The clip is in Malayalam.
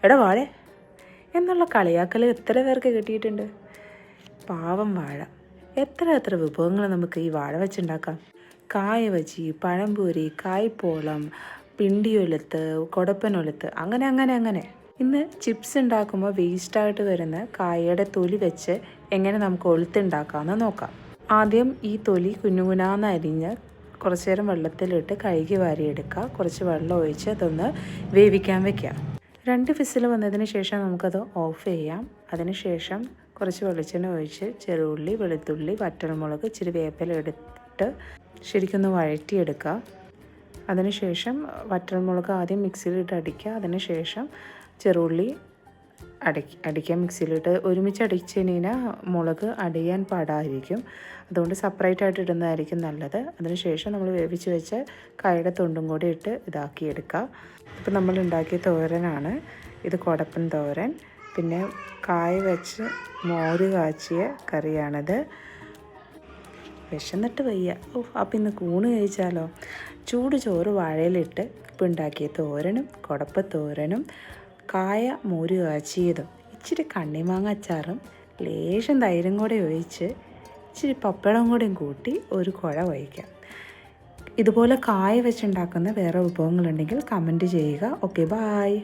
എടാ വാഴ എന്നുള്ള കളിയാക്കൽ എത്ര പേർക്ക് കിട്ടിയിട്ടുണ്ട്. പാവം വാഴ. എത്ര വിഭവങ്ങൾ നമുക്ക് ഈ വാഴ വെച്ചുണ്ടാക്കാം. കായ ബജി, പഴംപൊരി, കായ്പോളം, പിണ്ടിയൊലുത്ത്, കൊടപ്പനൊലുത്ത്, അങ്ങനെ. ഇന്ന് ചിപ്സ് ഉണ്ടാക്കുമ്പോൾ വേസ്റ്റായിട്ട് വരുന്ന കായയുടെ തൊലി വെച്ച് എങ്ങനെ നമുക്ക് ഒലുത്തുണ്ടാക്കാമെന്ന് നോക്കാം. ആദ്യം ഈ തൊലി കുനുകുനാന്ന് അരിഞ്ഞ് കുറച്ച് നേരം വെള്ളത്തിലിട്ട് കഴുകി വാരിയെടുക്കുക. കുറച്ച് വെള്ളം ഒഴിച്ച് അതൊന്ന് വേവിക്കാൻ വയ്ക്കുക. 2 വിസിൽ വന്നതിന് ശേഷം നമുക്കത് ഓഫ് ചെയ്യാം. അതിനുശേഷം കുറച്ച് വെളിച്ചെണ്ണ ഒഴിച്ച് ചെറുള്ളി, വെളുത്തുള്ളി, വറ്റൽമുളക്, ഇച്ചിരി വേപ്പില എടുത്തിട്ട് ശരിക്കൊന്ന് വഴറ്റിയെടുക്കുക. അതിനുശേഷം വറ്റൽമുളക് ആദ്യം മിക്സിയിലിട്ട് അടിക്കുക. അതിനുശേഷം ചെറുള്ളി അടിക്കുക. മിക്സിയിലിട്ട് ഒരുമിച്ച് അടിച്ച് കഴിഞ്ഞാൽ മുളക് അടിയാൻ പാടായിരിക്കും. അതുകൊണ്ട് സെപ്പറേറ്റ് ആയിട്ട് ഇടുന്നതായിരിക്കും നല്ലത്. അതിനുശേഷം നമ്മൾ വേവിച്ച് വെച്ച കായയുടെ തൊണ്ടും കൂടി ഇട്ട് ഇതാക്കിയെടുക്കുക. ഇപ്പം നമ്മൾ ഉണ്ടാക്കിയ തോരനാണ് ഇത്, കൊടപ്പൻ തോരൻ. പിന്നെ കായ വെച്ച് മോര് കാച്ചിയ കറിയാണിത്. വിശന്നിട്ട് വയ്യ. അപ്പം ഇന്ന് കൂണ് കഴിച്ചാലോ. ചൂട് ചോറ് വാഴയിലിട്ട് ഇപ്പം ഉണ്ടാക്കിയ തോരനും കൊടപ്പത്തോരനും കായ മോര് കാച്ചിയതും ഇച്ചിരി കണ്ണിമാങ്ങ അച്ചാറും ലേശം തൈരും കൂടെ ഒഴിച്ച് ഇച്ചിരി പപ്പടം കൂടെയും കൂട്ടി ഒരു കുഴ വഹിക്കാം. ഇതുപോലെ കായ വെച്ചുണ്ടാക്കുന്ന വേറെ വിഭവങ്ങളുണ്ടെങ്കിൽ കമൻറ്റ് ചെയ്യുക. Okay, bye.